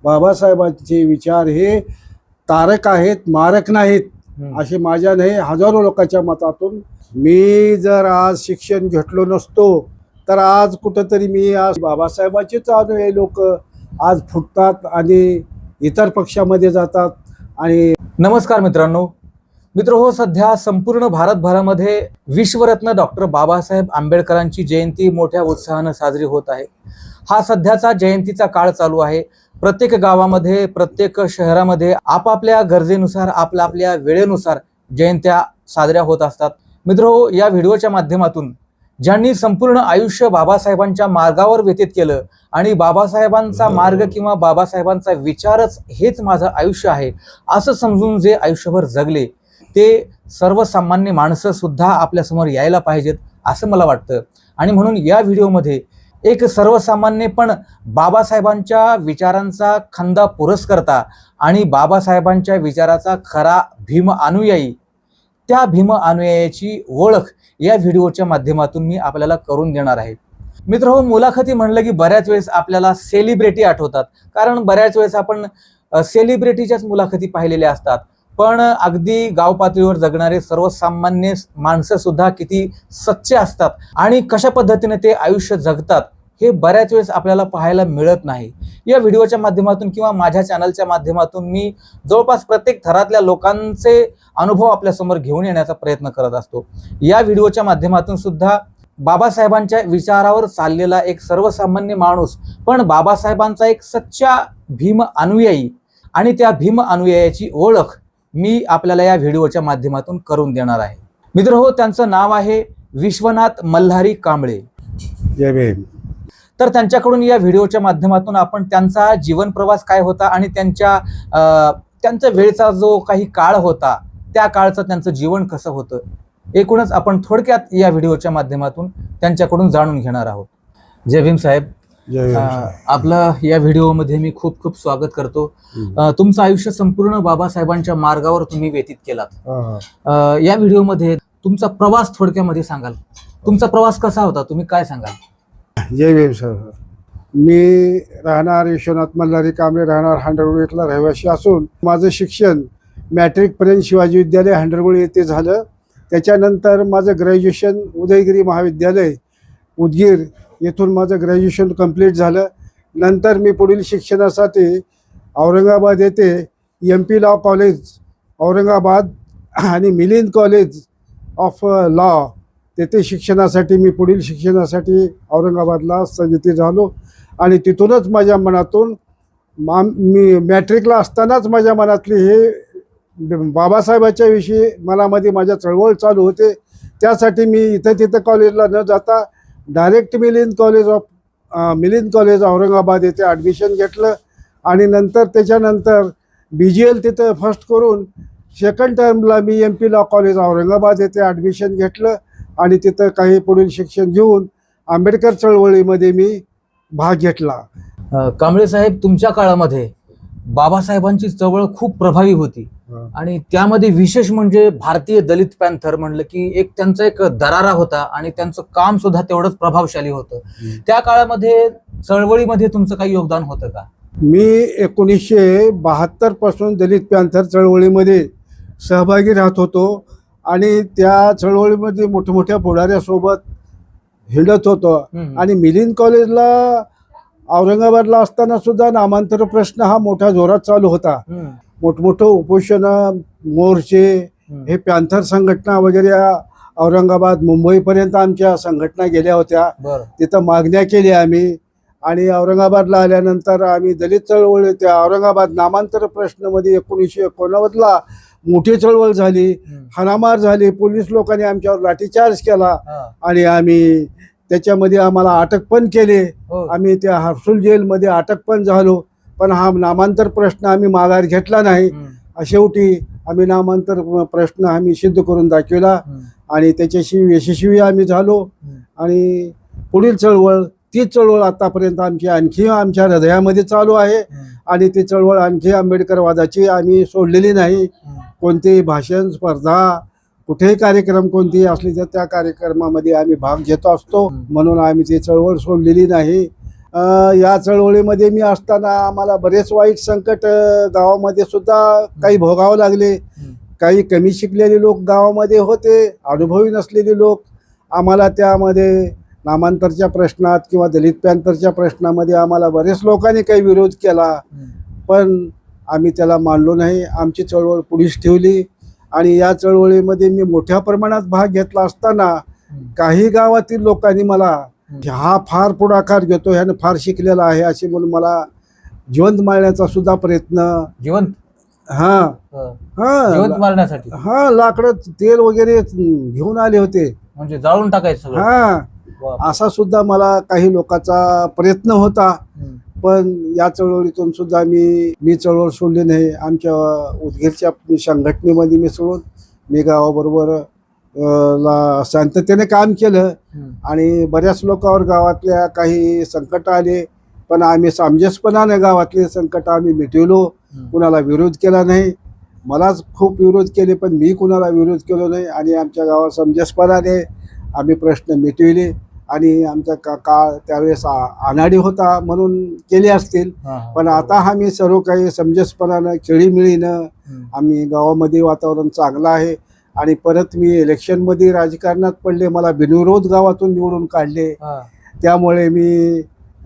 बाबासाहेबांचे विचार हे तारक आहेत, मारक नाहीत, असे माझ्या नाही हजारो लोकांच्या मतातून. मी जर आज शिक्षण घेतलो नसतो तर आज कुठंतरी मी आज बाबासाहेबांचेच अनुयायी लोक आज फुटतात आणि इतर पक्षामध्ये जातात. आणि नमस्कार मित्रांनो. हो, सध्या संपूर्ण भारतभरामध्ये विश्वरत्न डॉक्टर बाबासाहेब आंबेडकरांची जयंती मोठ्या उत्साहाने साजरी होत आहे. हा सध्याचा जयंतीचा काळ चालू आहे. प्रत्येक गावामध्ये, प्रत्येक शहरामध्ये आपापल्या गरजेनुसार, आपल्या वेळेनुसार जयंत्या साजऱ्या होत असतात. हो, या व्हिडिओच्या माध्यमातून ज्यांनी संपूर्ण आयुष्य बाबासाहेबांच्या मार्गावर व्यतीत केलं आणि बाबासाहेबांचा मार्ग किंवा बाबासाहेबांचा विचारच हेच माझं आयुष्य आहे असं समजून जे आयुष्यभर जगले, ते सर्वसामान्य माणसं सुद्धा आपल्यासमोर यायला पाहिजेत असं मला वाटतं. आणि म्हणून या व्हिडिओमध्ये एक सर्वसामान्य पण बाबासाहेबांच्या विचारांचा खंदा पुरस्कर्ता आणि बाबासाहेबांच्या विचाराचा खरा भीम अनुयायी, त्या भीम अनुयायाची ओळख या व्हिडिओच्या माध्यमातून मी आपल्याला करून देणार आहे. हो, मुलाखती म्हणलं की बऱ्याच वेळेस आपल्याला सेलिब्रिटी आठवतात, कारण बऱ्याच वेळेस आपण सेलिब्रिटीच्याच मुलाखती पाहिलेल्या असतात. पण अगदी गाव पातळीवर जगणारे सर्वसामान्य माणसं सुद्धा किती सच्चे असतात आणि कशा पद्धतीने ते आयुष्य जगतात हे बऱ्याच वेळेस आपल्याला पाहायला मिळत नाही. या व्हिडिओच्या माध्यमातून किंवा माझ्या चॅनलच्या माध्यमातून मी जवळपास प्रत्येक थरातल्या लोकांचे अनुभव आपल्यासमोर घेऊन येण्याचा प्रयत्न करत असतो. या व्हिडिओच्या माध्यमातून सुद्धा बाबासाहेबांच्या विचारावर चाललेला एक सर्वसामान्य माणूस, पण बाबासाहेबांचा एक सच्चा भीम अनुयायी आणि त्या भीम अनुयायाची ओळख मी आपल्याला या व्हिडिओच्या माध्यमातून करून देणार आहे. हो, त्यांचं नाव आहे विश्वनाथ मल्हारी कांबळे. जय भीम. तर त्यांच्याकडून या व्हिडिओच्या माध्यमातून आपण त्यांचा जीवन प्रवास काय होता आणि त्यांच्या वेळचा जो काही काळ होता, त्या काळचं त्यांचं जीवन कसं होतं, एकूणच आपण थोडक्यात या व्हिडिओच्या माध्यमातून त्यांच्याकडून जाणून घेणार आहोत. जय भीम साहेब. आपलं या व्हिडिओमध्ये मी खूप खूप स्वागत करतो. तुमचं आयुष्य संपूर्ण बाबासाहेबांच्या मार्गावर तुम्ही व्यतीत केलात. या व्हिडिओमध्ये तुमचा प्रवास थोडक्यामध्ये सांगाल. तुमचा प्रवास कसा होता, तुम्ही काय सांगाल? जय भीम सर. मी राहणार विश्वनाथ मल्हारी कांबळे, राहणार हांडरगुळ इथला रहिवासी असून माझं शिक्षण मॅट्रिकपर्यंत शिवाजी विद्यालय हांडरगुळ येथे झालं. त्याच्यानंतर माझं ग्रॅज्युएशन उदयगिरी महाविद्यालय उदगीर येथून माझं ग्रॅज्युएशन कंप्लीट झालं. नंतर मी पुढील शिक्षणासाठी औरंगाबाद येथे MP लॉ कॉलेज औरंगाबाद आणि मिलिंद कॉलेज ऑफ लॉ तेथे शिक्षणासाठी मी पुढील शिक्षणासाठी औरंगाबादला स्थगिती झालो. आणि तिथूनच माझ्या मनातून मी मॅट्रिकला असतानाच माझ्या मनातली हे बाबासाहेबाच्या विषयी मनामध्ये माझ्या चळवळ चालू होते. त्यासाठी मी इथं तिथं कॉलेजला न जाता डायरेक्ट मिलिंद कॉलेज औरंगाबाद येथे ॲडमिशन घेतलं. आणि नंतर त्याच्यानंतर BGL तिथं फर्स्ट करून सेकंड टर्मला मी MP लॉ कॉलेज औरंगाबाद येथे ॲडमिशन घेतलं. आणि तिथं काही पुढील शिक्षण घेऊन आंबेडकर चळवळीमध्ये मी भाग घेतला. कांबळे साहेब, तुमच्या काळामध्ये बाबासाहेबांची चळवळ खूप प्रभावी होती आणि त्यामध्ये विशेष म्हणजे भारतीय दलित पॅन्थर म्हणलं की त्यांचा एक दरारा होता आणि त्यांचं काम सुद्धा तेवढंच प्रभावशाली होतं. त्या काळामध्ये चळवळीमध्ये तुमचं काही योगदान होतं का? मी 1972 पासून दलित पॅन्थर चळवळीमध्ये सहभागी राहत होतो आणि त्या चळवळीमध्ये मोठमोठ्या पुढाऱ्यासोबत हिंडत होतो. आणि मिलिंद कॉलेजला औरंगाबादला असताना सुद्धा नामांतर प्रश्न हा मोठ्या जोरात चालू होता. मोठमोठं उपोषण, मोर्चे, हे पॅन्थर संघटना वगैरे औरंगाबाद मुंबईपर्यंत आमच्या संघटना गेल्या होत्या. तिथं मागण्या केल्या आम्ही. आणि औरंगाबादला आल्यानंतर आम्ही दलित चळवळ, त्या औरंगाबाद नामांतर प्रश्नमध्ये 1989ला मोठी चळवळ झाली, हाणामार झाली, पोलीस लोकांनी आमच्यावर लाठीचार्ज केला आणि आम्ही त्याच्यामध्ये आम्हाला अटक पण केले. आम्ही त्या हर्सुल जेलमध्ये अटक पण झालो. पण हा नामांतर प्रश्न आम्ही माघार घेतला नाही. शेवटी आम्ही नामांतर प्रश्न आम्ही सिद्ध करून दाखवला आणि त्याच्याशी यशस्वी आम्ही झालो. आणि पुढील चळवळ, ती चळवळ आतापर्यंत आणखी आमच्या हृदयामध्ये चालू आहे. आणि ती चळवळ आणखी आंबेडकरवादाची आम्ही सोडलेली नाही. कोणतेही भाषण, स्पर्धा, कुठेही कार्यक्रम कोणतेही असले तर त्या कार्यक्रमामध्ये आम्ही भाग घेत असतो. म्हणून आम्ही ती चळवळ सोडलेली नाही. या चळवळीमध्ये मी असताना आम्हाला बरेच वाईट संकट गावामध्ये सुद्धा काही भोगावं लागले. काही कमी शिकलेले लोक गावामध्ये होते, अनुभवी नसलेले लोक. आम्हाला त्यामध्ये नामांतरच्या प्रश्नात किंवा दलित पॅंथरच्या प्रश्नामध्ये आम्हाला बरेच लोकांनी काही विरोध केला, पण आम्ही त्याला मानलो नाही. आमची चळवळ पुढेच ठेवली आणि या चळवळीमध्ये मी मोठ्या प्रमाणात भाग घेतला असताना काही गावातील लोकांनी मला हा फार पुढाकार घेतो, ह्यानं फार शिकलेला आहे असे म्हणून मला जिवंत मारण्याचा सुद्धा प्रयत्न. जिवंत जिवंत हा मारण्यासाठी? हा, लाकडं तेल वगैरे घेऊन आले होते, म्हणजे जाळून टाकायचं सगळं? हा, असा सुद्धा मला काही लोकांचा प्रयत्न होता. पण या चळवळीतून सुद्धा मी चळवळ सोडली नाही. आमच्या उदगीरच्या संघटनेमध्ये मिसळून मी गावाबरोबर शांततेने काम केलं आणि बऱ्याच लोकांवर गावातल्या काही संकट आले, पण आम्ही समंजसपणाने गावातले संकट आम्ही मिटवलो. कुणाला विरोध केला नाही. मलाच खूप विरोध केले, पण मी कुणाला विरोध केलो नाही आणि आमच्या गावात समंजसपणाने आम्ही प्रश्न मिटविले. आणि आमचा काळ त्यावेळेस अनाडी होता म्हणून केले असतील, पण आता आम्ही सर्व काही समंजसपणानं खेळीमिळीनं आम्ही गावामध्ये वातावरण चांगलं आहे. आणि परत मी इलेक्शनमध्ये राजकारणात पडले, मला बिनविरोध गावातून निवडून काढले. त्यामुळे मी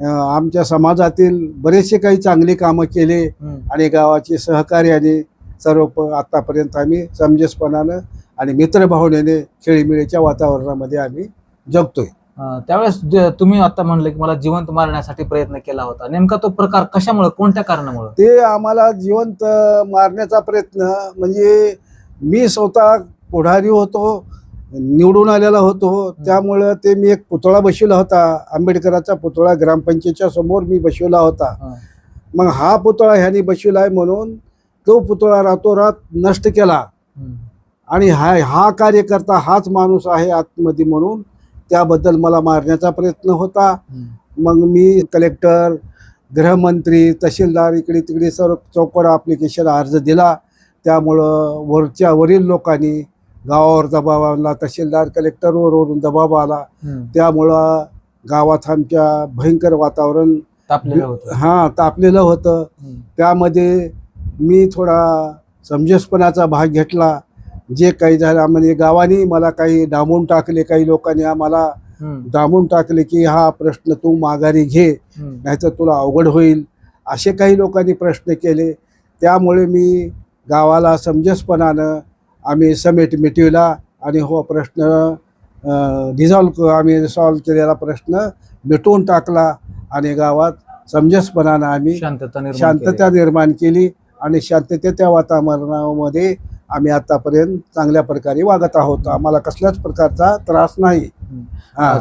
आमच्या समाजातील बरेचसे काही चांगली कामं केले आणि गावाची सहकार्याने सर्व आतापर्यंत आम्ही समंजसपणानं आणि मित्रभावनेने खेळीमिळीच्या वातावरणामध्ये आम्ही जगतोय. त्यावेळेस तुम्ही आता म्हणले की मला जिवंत मारण्यासाठी प्रयत्न केला होता, नेमका तो प्रकार कशामुळे, कोणत्या कारणामुळे? ते आम्हाला जिवंत मारण्याचा प्रयत्न म्हणजे मी स्वतः पुढारी होतो, निवडून आलेला होतो, त्यामुळं ते मी एक पुतळा बसवला होता, आंबेडकरांचा पुतळा ग्रामपंचायतच्या समोर मी बसवला होता. मग हा पुतळा ह्याने बसवला आहे म्हणून तो पुतळा रातोरात नष्ट केला आणि हा कार्यकर्ता हाच माणूस आहे आतमध्ये म्हणून त्याबद्दल मला मारण्याचा प्रयत्न होता. मग मी कलेक्टर, गृहमंत्री, तहसीलदार इकडे तिकडे सर्व चौकड ॲप्लिकेशन अर्ज दिला. त्यामुळं वरील लोकांनी गावावर दबाव आणला, तहसीलदार कलेक्टरवरून दबाव आला. त्यामुळं गावात आमच्या भयंकर वातावरण तापलेलं होतं. त्यामध्ये मी थोडा समंजसपणाचा भाग घेतला. जे काही झालं म्हणजे गावाने मला काही डांबून टाकले, काही लोकांनी आम्हाला डांबून टाकले की हा प्रश्न तू माघारी घे नाहीतर तुला अवघड होईल, असे काही लोकांनी प्रश्न केले. त्यामुळे मी गावाला समंजसपणानं आम्ही समेट मिटविला आणि हो प्रश्न आम्ही सॉल्व केलेला प्रश्न मिटवून टाकला आणि गावात समंजसपणानं आम्ही शांतता निर्माण केली आणि शांततेच्या वातावरणामध्ये आम्ही आतापर्यंत चांगल्या प्रकारे वागत आहोत. आम्हाला कसल्याच प्रकारचा त्रास नाही.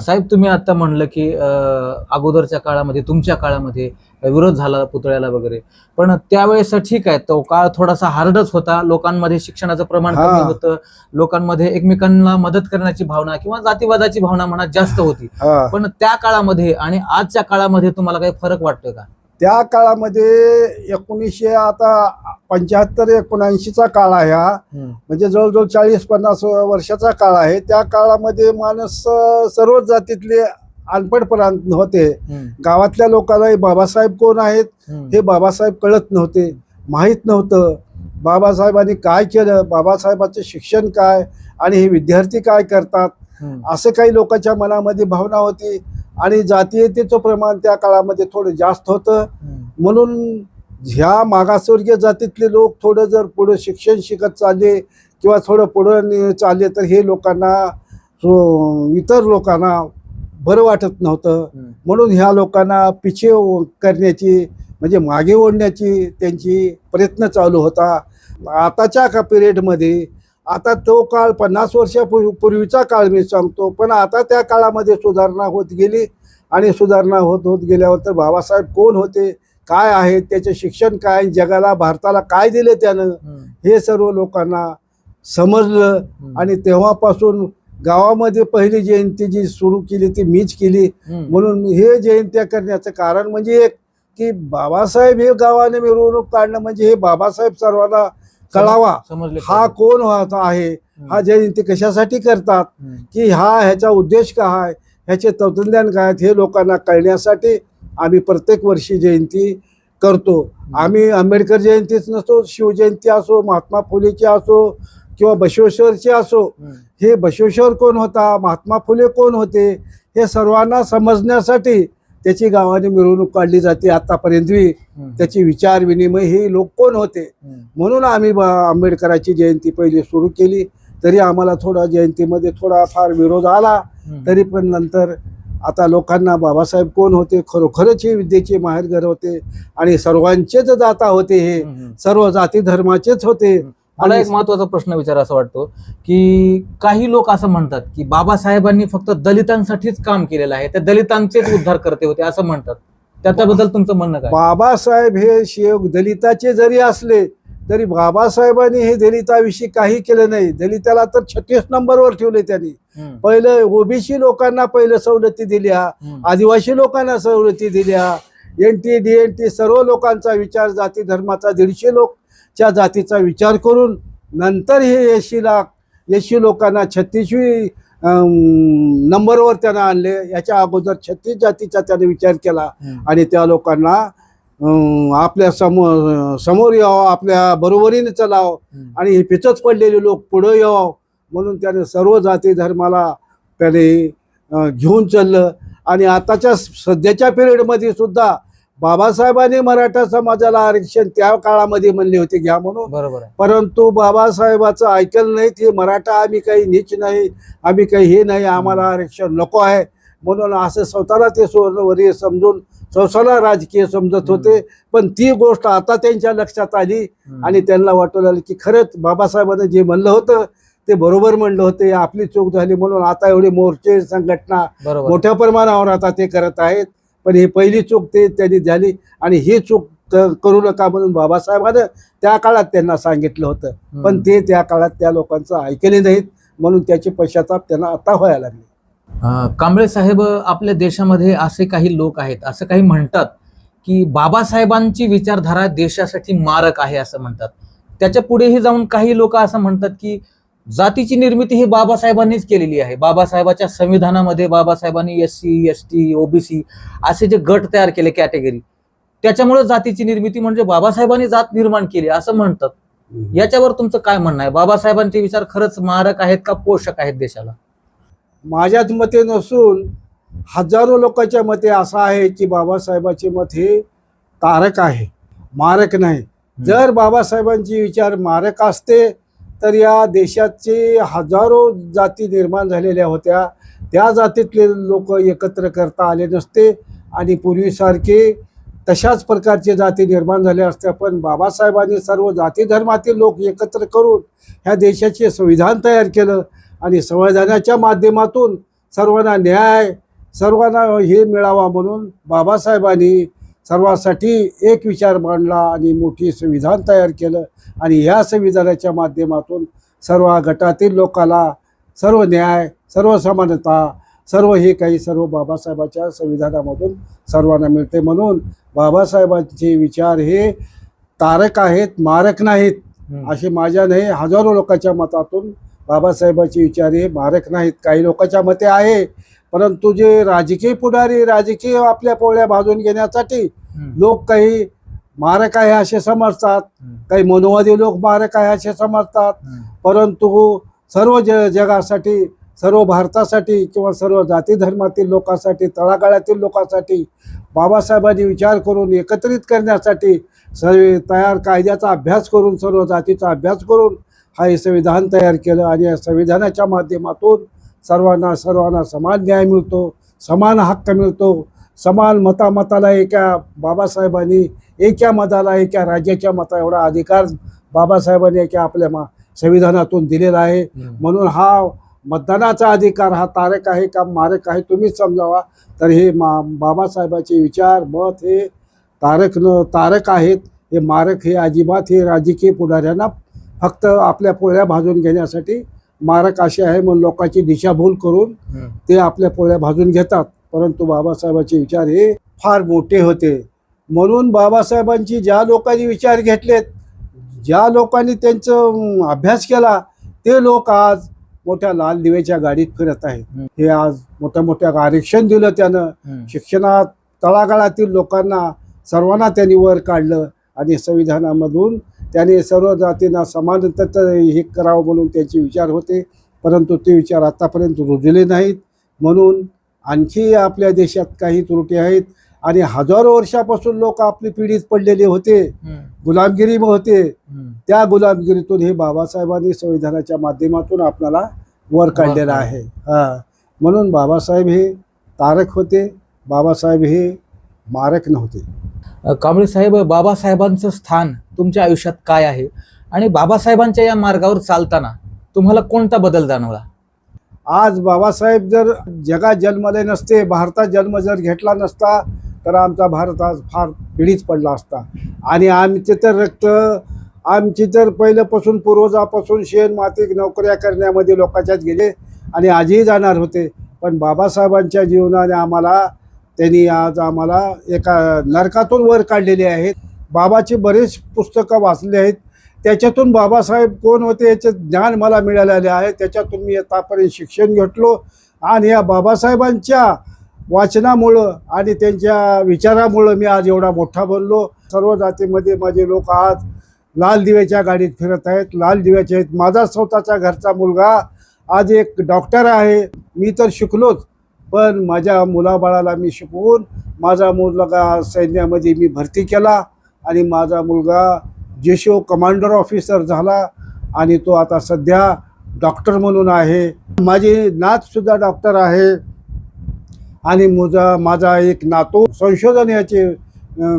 साहेब, तुम्ही आता म्हणलं की अगोदरच्या काळामध्ये, तुमच्या काळामध्ये विरोध झाला पुतळ्याला वगैरे, पण त्यावेळेस ठीक आहे, तो काळ थोडासा हार्डच होता. लोकांमध्ये शिक्षणाचं प्रमाण कमी होतं, लोकांमध्ये एकमेकांना मदत करण्याची भावना किंवा जातीवादाची भावना म्हणा जास्त होती. पण त्या काळामध्ये आणि आजच्या काळामध्ये तुम्हाला काही फरक वाटतोय का? त्या काळामध्ये 1975-79चा काळ आहे हा, म्हणजे जवळजवळ 40-50 वर्षाचा काळ आहे. त्या काळामध्ये माणूस सर्वच जातीतले अनपडपणात होते. गावातल्या लोकांना बाबासाहेब कोण आहेत हे बाबासाहेब कळत नव्हते, माहीत नव्हतं. बाबासाहेबांनी काय केलं, बाबासाहेबांचं शिक्षण काय आणि हे विद्यार्थी काय करतात, असं काही लोकांच्या मनामध्ये भावना होती. आणि जातीयतेचं प्रमाण त्या काळामध्ये थोडं जास्त होतं. म्हणून ह्या मागासवर्गीय जातीतले लोक थोडं जर पुढं शिक्षण शिकत चालले किंवा थोडं पुढं चालले तर हे लोकांना इतर लोकांना बरं वाटत नव्हतं. म्हणून ह्या लोकांना पिछे करण्याची म्हणजे मागे ओढण्याची त्यांची प्रयत्न चालू होता. आताच्या का पिरियडमध्ये आता तो काळ 50 वर्षापूर्वीचा काळ मी सांगतो, पण आता त्या काळामध्ये सुधारणा होत गेली आणि सुधारणा होत गेल्यावर तर बाबासाहेब कोण होते, काय आहेत, त्याचे शिक्षण काय, जगाला भारताला काय दिले त्यानं, हे सर्व लोकांना समजलं. आणि तेव्हापासून गावामध्ये पहिली जयंती जी सुरू केली ती मीच केली. म्हणून हे जयंत्या करण्याचं कारण म्हणजे एक की बाबासाहेब हे गावाने मिरवणूक काढणं म्हणजे हे बाबासाहेब सर्वांना कळावा हा कोण आहे, हा जयंती कशासाठी करतात, की ह्याचा उद्देश काय, ह्याचे तत्वज्ञान काय हे लोकांना कळण्यासाठी आम्ही प्रत्येक वर्षी जयंती करतो. आम्ही आंबेडकर जयंतीच नसो, शिवजयंती असो, महात्मा फुलेची असो किंवा बसवेश्वरची असो, हे बसवेश्वर कोण होता, महात्मा फुले कोण होते, हे सर्वांना समजण्यासाठी त्याची गावाने मिरवणूक काढली जाते. आतापर्यंत त्याची विचार विनिमय हे लोक कोण होते म्हणून आम्ही आंबेडकरांची जयंती पहिली सुरू केली. तरी आम्हाला थोडा जयंतीमध्ये थोडाफार विरोध आला, तरी पण नंतर आता लोकांना बाबासाहेब कोण होते, खरोखरच हे विद्येचे माहेरघर होते आणि सर्वांचेच दाता होते, हे सर्व जाती धर्माचेच होते. मला एक महत्वाचा प्रश्न विचारा असं वाटतो की काही लोक असं म्हणतात की बाबासाहेबांनी फक्त दलितांसाठीच काम केलेलं आहे, त्या दलितांचेच उद्धार करते होते असं म्हणतात. त्याच्याबद्दल तुमचं म्हणणं काय? बाबासाहेब हे दलिताचे जरी असले तरी बाबासाहेबांनी हे दलिताविषयी काही केलं नाही. दलिताला तर 36 नंबरवर ठेवले त्यांनी. पहिलं ओबीसी लोकांना पहिलं सवलती दिल्या, आदिवासी लोकांना सवलती दिल्या, NT DNT सर्व लोकांचा विचार, जाती धर्माचा 150 लोकच्या जातीचा विचार करून नंतर हे 80 लोकांना 36वी नंबरवर त्यांना आणले. याच्या अगोदर 36 जातीचा त्याने विचार केला आणि त्या लोकांना आपल्या समोर यावं, आपल्या बरोबरीने चालावं आणि हे पिचत पडलेले लोक पुढे यावं म्हणून त्याने सर्व जाती धर्माला त्याने घेऊन चाललं. आणि आताच्या सध्याच्या पिरियडमध्ये सुद्धा बाबासाहेबांनी मराठा समाजाला आरक्षण त्या काळामध्ये म्हणले होते घ्या म्हणून, बरोबर, परंतु बाबासाहेबाचं ऐकलं नाही. ते मराठा आम्ही काही नीच नाही, आम्ही काही हे नाही, आम्हाला आरक्षण नको आहे म्हणून असं स्वतःला ते सोनवरी समजून स्वतःला राजकीय समजत होते. पण ती गोष्ट आता त्यांच्या लक्षात आली आणि त्यांना वाटू लागलं की खरंच बाबासाहेबांनी जे म्हणलं होतं ते बरोबर म्हणलं होते, आपली चूक झाली म्हणून आता एवढे मोर्चे संघटना मोठ्या प्रमाणावर आता ते करत आहेत. पण ही पहिली चूक त्यांनी झाली आणि ही चूक करू नका म्हणून बाबासाहेबांनी त्या काळात त्यांना सांगितलं होतं. पण ते त्या काळात त्या लोकांचं ऐकले नाहीत म्हणून त्याचे पश्चाताप त्यांना आता व्हायला लागले. कांबळे साहेब, आपल्या देशामध्ये असे काही लोक आहेत, असं काही म्हणतात की बाबासाहेबांची विचारधारा देशासाठी मारक आहे असं म्हणतात. त्याच्या पुढेही जाऊन काही लोक असं म्हणतात की जातीची निर्मिती ही बाबासाहेबांनीच केलेली आहे. बाबासाहेबाच्या संविधानामध्ये बाबासाहेबांनी SC ST OBC असे जे गट तयार केले, कॅटेगरी, त्याच्यामुळे जातीची निर्मिती म्हणजे बाबासाहेबांनी जात निर्माण केली असं म्हणतात. याच्यावर तुमचं काय म्हणणं आहे? बाबासाहेबांचे विचार खरंच मारक आहेत का पोषक आहेत देशाला? माझ्याच मते नसून हजारो लोकांच्या मते असं आहे की बाबासाहेबांचे मत हे तारक आहे, मारक नाही. जर बाबासाहेबांचे विचार मारक असते तर या देशाचे हजारो जाती निर्माण झालेल्या होत्या, त्या जातीतले लोक एकत्र करता आले नसते आणि पूर्वीसारखे तशाच प्रकारचे जाती निर्माण झाल्या असत्या. पण बाबासाहेबांनी सर्व जाती धर्मातील लोक एकत्र करून ह्या देशाचे संविधान तयार केलं आणि संविधानाच्या माध्यमातून सर्वांना न्याय, सर्वांना हे मिळावा म्हणून बाबासाहेबांनी सर्वांसाठी एक विचार मांडला आणि मोठी संविधान तयार केलं आणि या संविधानाच्या माध्यमातून सर्व गटातील लोकांना सर्व न्याय, सर्व समानता, सर्व हे काही सर्व बाबासाहेबाच्या संविधानामधून सर्वांना मिळते. म्हणून बाबासाहेबांचे विचार हे तारक आहेत, मारक नाहीत. असे माझ्या नाही हजारो लोकांच्या मतातून बाबासाहेबांचे विचार हे मारक नाहीत. काही लोकांच्या मते आहे, परंतु जे राजकीय पुढारी राजकीय आपल्या पोळ्या भाजून घेण्यासाठी लोक काही मारक आहे असे समजतात, काही मनोवादी लोक मारक आहे असे समजतात. परंतु सर्व जगासाठी, सर्व भारतासाठी किंवा सर्व जाती धर्मातील लोकांसाठी, तळागाळातील लोकांसाठी बाबासाहेबांनी विचार करून एकत्रित करण्यासाठी तयार कायद्याचा अभ्यास करून, सर्व जातीचा अभ्यास करून हा संविधान तयार केलं आणि या संविधानाच्या माध्यमातून सर्वांना समान न्याय मिळतो, समान हक्क मिळतो, समान मताला एका बाबासाहेबांनी एका मताला एका राज्याच्या मता एवढा अधिकार बाबासाहेबांनी एका आपल्या संविधानातून दिलेला आहे. म्हणून हा मतदानाचा अधिकार हा तारक आहे का मारक आहे तुम्हीच समजावा. तर हे बाबासाहेबांचे विचार मत हे तारक आहेत, हे मारक हे अजिबात हे राजकीय पुढाऱ्यांना फक्त आपल्या पोळ्या भाजून घेण्यासाठी मारक असे आहे म्हणून लोकांची दिशाभूल करून ते आपल्या पोळ्या भाजून घेतात. परंतु बाबासाहेबांचे विचार हे फार मोठे होते. म्हणून बाबासाहेबांची ज्या लोकांनी विचार घेतलेत, ज्या लोकांनी त्यांचा अभ्यास केला, ते लोक आज मोठ्या लाल दिव्याच्या गाडीत फिरत आहेत. हे आज मोठ्या आरक्षण दिलं त्यानं, शिक्षणात तळागाळातील लोकांना सर्वांना त्यांनी वर काढलं आणि संविधानामधून त्याने सर्व जातींना समानता हे करावं म्हणून त्यांचे विचार होते. परंतु ते विचार आत्तापर्यंत रुजले नाहीत. म्हणून आणखी आपल्या देशात काही त्रुटी आहेत आणि हजारो वर्षापासून लोक आपली पिढीत पडलेले होते, गुलामगिरी होते. त्या गुलामगिरीतून हे बाबासाहेबांनी संविधानाच्या माध्यमातून आपल्याला वर काढलेलं आहे. म्हणून बाबासाहेब हे तारक होते, बाबासाहेब हे मारक नव्हते. कांबळे साहेब, बाबासाहेबांचं स्थान तुमच्या आयुष्यात काय आहे आणि बाबासाहेबांच्या या मार्गावर चालताना तुम्हाला कोणता बदल जाणवला? आज बाबासाहेब जर जगात जन्मले नसते, भारतात जन्म जर घेतला नसता तर आमचा भारत आज फार पिढीच पडला असता. आणि आमचे तर पहिल्यापासून पूर्वजापासून शेण माती नोकऱ्या करण्यामध्ये लोकांच्यात गेले आणि आजही जाणार होते. पण बाबासाहेबांच्या जीवनाने त्यांनी आज आम्हाला एका नरकातून वर काढलेले आहेत. बाबाची बरेच पुस्तकं वाचली आहेत, त्याच्यातून बाबासाहेब कोण होते याचे ज्ञान मला मिळालेले आहे. त्याच्यातून मी आतापर्यंत शिक्षण घेतलो आणि या बाबासाहेबांच्या वाचनामुळं आणि त्यांच्या विचारामुळं मी आज एवढा मोठा बनलो. सर्व जातीमध्ये माझे लोक आज लाल दिव्याच्या गाडीत फिरत आहेत, लाल दिव्याचे आहेत. माझा स्वतःचा घरचा मुलगा आज एक डॉक्टर आहे. मी तर शिकलोच, पण माझ्या मुलाबाळाला मी शिकवून माझा मुलगा सैन्यामध्ये मी भरती केला आणि माझा मुलगा जेशो कमांडर ऑफिसर झाला आणि तो आता सध्या डॉक्टर म्हणून आहे. माझी नातसुद्धा डॉक्टर आहे आणि माझा एक नातू संशोधन याचे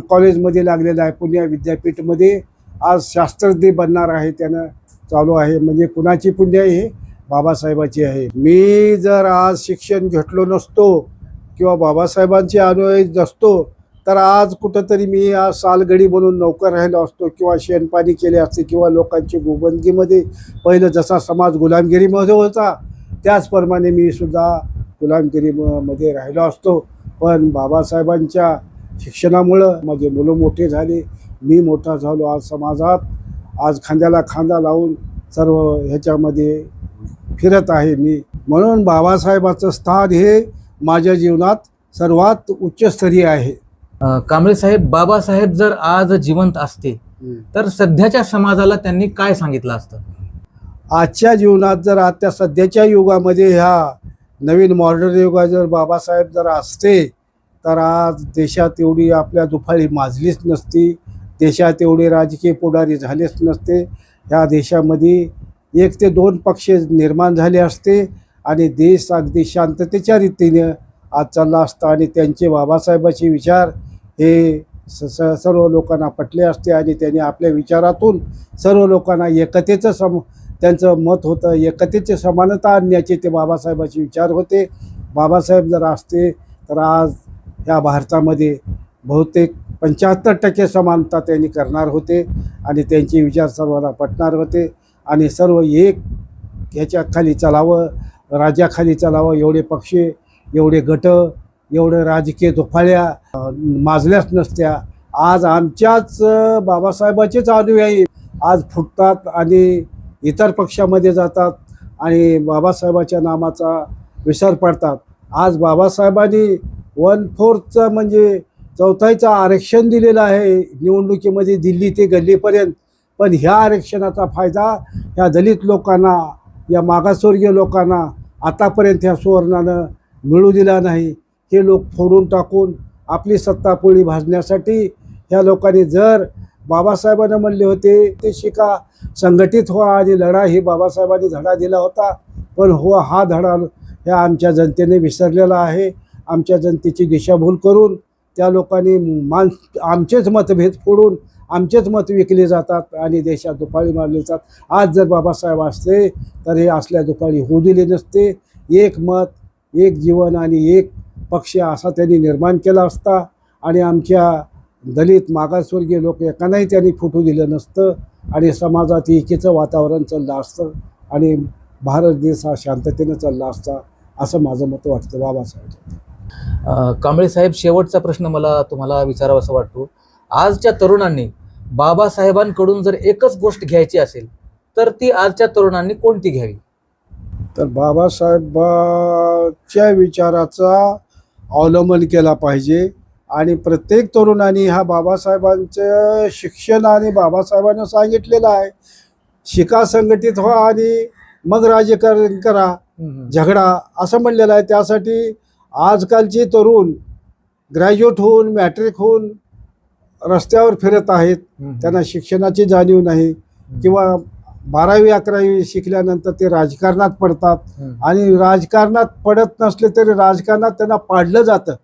कॉलेजमध्ये लागलेला आहे, पुणे विद्यापीठमध्ये. आज शास्त्रज्ञ बनणार आहे, त्यानं चालू आहे. म्हणजे कुणाची पुण्य आहे? बाबासाहेबाची आहे. मी जर आज शिक्षण घेतलो नसतो किंवा बाबासाहेबांचे अनुयायी नसतो तर आज कुठंतरी मी आज सालगडी बनून नौकर राहिलो असतो किंवा शेणपाणी केले असते किंवा लोकांची गोबंदगीमध्ये पहिलं जसा समाज गुलामगिरीमध्ये होता त्याचप्रमाणे मी सुद्धा गुलामगिरीमध्ये राहिलो असतो. पण बाबासाहेबांच्या शिक्षणामुळं माझे मुलं मोठे झाले, मी मोठा झालो. आज समाजात आज खांद्याला खांदा लावून सर्व ह्याच्यामध्ये फिरत आहे मी. म्हणून बाबासाहेबाचं स्थान हे माझ्या जीवनात सर्वात उच्चस्तरीय आहे. कांबळे साहेब, बाबासाहेब जर आज जिवंत असते तर सध्याच्या समाजाला त्यांनी काय सांगितलं असतं? आजच्या जीवनात जर आजच्या सध्याच्या युगामध्ये ह्या नवीन मॉडर्न युगात जर बाबासाहेब जर असते तर आज देशात एवढी आपल्या दुफाळी माजलीच नसती, देशात एवढे राजकीय पुढारी झालेच नसते. ह्या देशामध्ये 1 ते 2 पक्ष निर्माण झाले असते आणि देश अगदी शांततेच्या रीतीने आज चालला असता आणि त्यांचे बाबासाहेबाचे विचार हे सर्व लोकांना पटले असते आणि त्यांनी आपल्या विचारातून सर्व लोकांना एकतेचं त्यांचं मत होतं. एकतेची समानता आणण्याचे ते बाबासाहेबाचे विचार होते. बाबासाहेब जर असते तर आज या भारतामध्ये बहुतेक 75% समानता त्यांनी करणार होते आणि त्यांचे विचार सर्वांना पटणार होते आणि सर्व एक ह्याच्या खाली चालावं, राज्याखाली चालावं. एवढे पक्ष, एवढे गट, एवढे राजकीय दुफाळ्या माजल्याच नसत्या. आज आमच्याच बाबासाहेबाचेच अनुयायी आज फुटतात आणि इतर पक्षामध्ये जातात आणि बाबासाहेबाच्या नामाचा विसर पडतात. आज बाबासाहेबांनी 1/4 म्हणजे 1/4 आरक्षण दिलेलं आहे निवडणुकीमध्ये दिल्ली ते गल्लीपर्यंत. पण ह्या आरक्षणाचा फायदा ह्या दलित लोकांना, या मागासवर्गीय लोकांना आतापर्यंत ह्या सुवर्णानं मिळू दिला नाही. हे लोक फोडून टाकून आपली सत्तापोळी भाजण्यासाठी ह्या लोकांनी जर बाबासाहेबांना म्हणले होते ते शिका, संघटित व्हा आणि लढा, हे बाबासाहेबांनी धडा दिला होता. पण हा धडा ह्या आमच्या जनतेने विसरलेला आहे. आमच्या जनतेची दिशाभूल करून त्या लोकांनी आमचेच मतभेद फोडून आमचेच मत विकले जातात आणि देशात दुफाळी मारली जातात. आज जर बाबासाहेब असते तर हे असल्या दुफाळी होऊ दिले नसते. एक मत, एक जीवन आणि एक पक्ष असा त्यांनी निर्माण केला असता आणि आमच्या दलित मागासवर्गीय लोक एकांनाही त्यांनी फुटू दिलं नसतं आणि समाजात एकीचं वातावरण चाललं असतं आणि भारत देश हा शांततेनं चालला असता, असं माझं मत वाटतं बाबासाहेब. कांबळे साहेब, शेवटचा प्रश्न मला तुम्हाला विचारावासा वाटतो. आजच्या तरुणांनी बाबासाहेबांकडून जर एकच गोष्ट घ्यायची असेल तर ती आजच्या तरुणांनी कोणती घ्यावी? तर बाबासाहेबांच्या विचाराचा अवलंबन केला पाहिजे आणि प्रत्येक तरुणाने ह्या बाबासाहेबांचं शिक्षण आणि बाबासाहेबांना सांगितलेलं आहे, शिका, संघटित व्हा आणि मग राजकारण करा, झगडा असं म्हणलेलं आहे. त्यासाठी आजकालचे तरुण ग्रॅज्युएट होऊन मॅट्रिक होऊन रस्त्यावर फिरत आहेत. त्यांना शिक्षणाची जाणीव नाही किंवा 12वी 11वी शिकल्यानंतर ते राजकारणात पडतात आणि राजकारणात पडत नसले तरी राजकारणात त्यांना पाडलं जातं.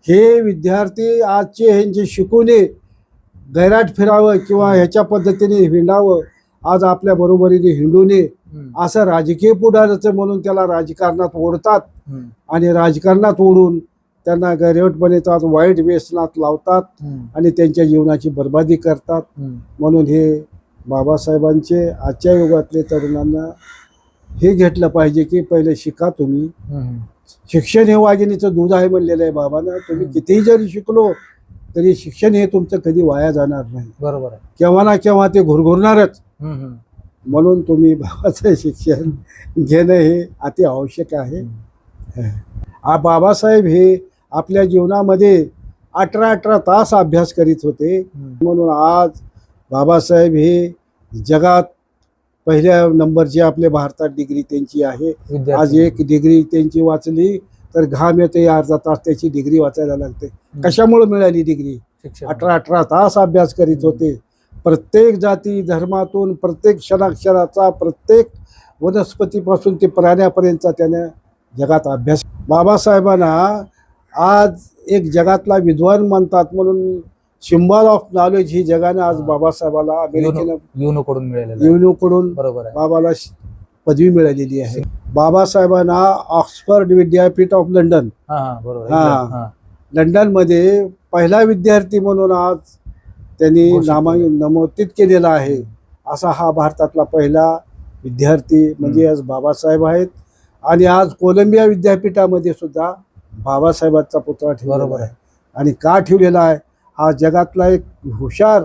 हे विद्यार्थी आजचे ह्यांचे शिकूने गैराट फिरावं किंवा ह्याच्या पद्धतीने हिंडावं, आज आपल्या बरोबरीने हिंडू नये असं राजकीय पुढाऱ्याचं म्हणून त्याला राजकारणात ओढतात आणि राजकारणात ओढून त्यांना गैरवट बनवतात, वाईट व्यसनात लावतात आणि त्यांच्या जीवनाची बर्बादी करतात. म्हणून हे बाबासाहेबांचे आजच्या युगातले तरुणांना हे घेतलं पाहिजे की पहिले शिका तुम्ही. शिक्षण हे वाघिणीचं दूध आहे म्हणलेलं आहे बाबांना. तुम्ही कितीही जरी शिकलो तरी शिक्षण हे तुमचं कधी वाया जाणार नाही. बरोबर आहे. केव्हा ना केव्हा ते घुरघुरणारच. म्हणून तुम्ही बाबाचं शिक्षण घेणं हे अति आवश्यक आहे. बाबासाहेब हे आपल्या जीवनामध्ये 18 तास अभ्यास करीत होते. म्हणून आज बाबासाहेब हे जगात पहिल्या नंबरची आपल्या भारतात डिग्री त्यांची आहे. आज एक डिग्री त्यांची वाचली तर घाम येते, अर्धा तास त्याची डिग्री वाचायला लागते. कशामुळे मिळाली डिग्री? 18 तास अभ्यास करीत होते. प्रत्येक जाती धर्मातून, प्रत्येक क्षणाक्षराचा, प्रत्येक वनस्पतीपासून ते प्राण्यापर्यंतचा त्याने जगात अभ्यास. बाबासाहेबांना आज एक जगातला विद्वान म्हणतात. म्हणून सिम्बॉल ऑफ नॉलेज ही जगाने आज बाबासाहेबाला अमेरिकेनं युनोकडून बाबाला पदवी मिळालेली आहे. बाबासाहेबांना ऑक्सफर्ड विद्यापीठ ऑफ लंडन, लंडनमध्ये पहिला विद्यार्थी म्हणून आज त्यांनी नामांकित केलेला आहे. असा हा भारतातला पहिला विद्यार्थी म्हणजे आज बाबासाहेब आहेत. आणि आज कोलंबिया विद्यापीठामध्ये सुद्धा बाबासाहेबांचा पुतळा ठेवलेला आहे. आणि का ठेवलेला आहे? हा जगातला एक हुशार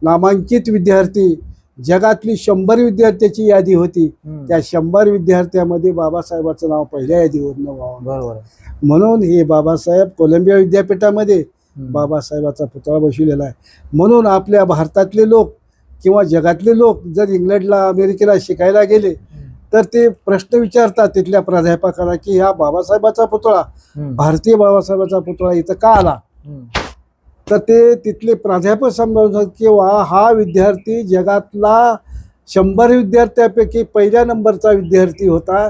नामांकित विद्यार्थी. जगातली 100 विद्यार्थ्याची यादी होती, त्या 100 विद्यार्थ्यामध्ये बाबासाहेबाचं नाव पहिल्या यादीवर व्हावं. म्हणून हे बाबासाहेब कोलंबिया विद्यापीठामध्ये बाबासाहेबाचा पुतळा बसविलेला आहे. म्हणून आपल्या भारतातले लोक किंवा जगातले लोक जर इंग्लंडला अमेरिकेला शिकायला गेले तर ते प्रश्न विचारतात तिथल्या प्राध्यापकाला की ह्या बाबासाहेबाचा पुतळा, भारतीय बाबासाहेबाचा पुतळा इथं का आला? तर ते तिथले प्राध्यापक समजतात की हा विद्यार्थी जगातला 100 विद्यार्थ्यापैकी पहिल्या नंबरचा विद्यार्थी होता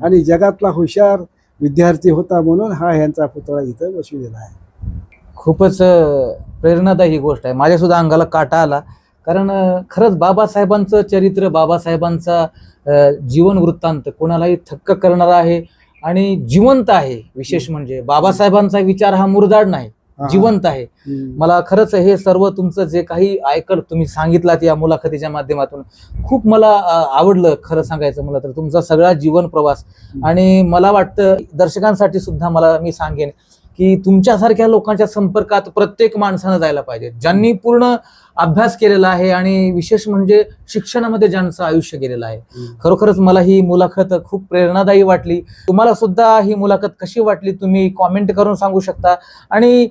आणि जगातला हुशार विद्यार्थी होता. म्हणून हा ह्यांचा पुतळा इथं बसविलेला आहे. खूपच प्रेरणादायी गोष्ट आहे. माझ्या सुद्धा अंगाला काटा आला. कारण खरंच बाबासाहेबांचं चरित्र, बाबासाहेबांचा जीवन वृत्तांत कोणालाही थक्क करणारा आहे आणि जिवंत आहे. विशेष म्हणजे बाबासाहेबांचा विचार हा मुरदाड नाही, जिवंत आहे. मला खरंच हे सर्व तुमचं जे काही तुम्ही सांगितलात या मुलाखतीच्या माध्यमातून खूप मला आवडलं. खरं सांगायचं मला तर तुमचा सगळा जीवन प्रवास. आणि मला वाटतं दर्शकांसाठी सुद्धा मी सांगेन की तुमच्यासारख्या लोकांच्या संपर्कात प्रत्येक माणसानं जायला पाहिजे, ज्यांनी पूर्ण अभ्यास केलेला आहे आणि विशेष म्हणजे शिक्षणामध्ये ज्यांचं आयुष्य गेलेलं आहे. खरोखरच मला ही मुलाखत खूप प्रेरणादायी वाटली. तुम्हाला सुद्धा ही मुलाखत कशी वाटली तुम्ही कॉमेंट करून सांगू शकता. आणि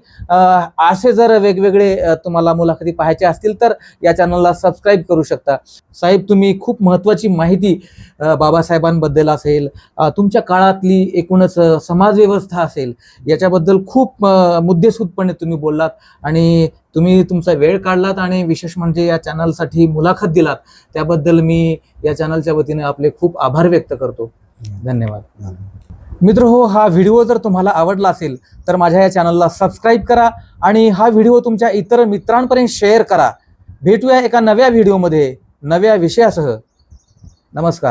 असे जर वेगवेगळे तुम्हाला मुलाखती पाहायचे असतील तर या चॅनलला सबस्क्राईब करू शकता. साहेब, तुम्ही खूप महत्त्वाची माहिती बाबासाहेबांबद्दल असेल, तुमच्या काळातली एकूणच समाजव्यवस्था असेल, याच्याबद्दल खूप मुद्देसूदपणे तुम्ही बोललात आणि तुम्ही तुमचा वेळ काढलात आणि विशेष म्हणजे या चॅनलसाठी मुलाखत दिलात. त्याबद्दल मी या चॅनलच्या वतीने आपले खूप आभार व्यक्त करतो. धन्यवाद. मित्रहो, हा व्हिडिओ जर तुम्हाला आवडला असेल तर माझ्या या चॅनलला सबस्क्राईब करा आणि हा व्हिडिओ तुमच्या इतर मित्रांपर्यंत शेअर करा. भेटूया एका नव्या व्हिडिओमध्ये नव्या विषयासह. नमस्कार.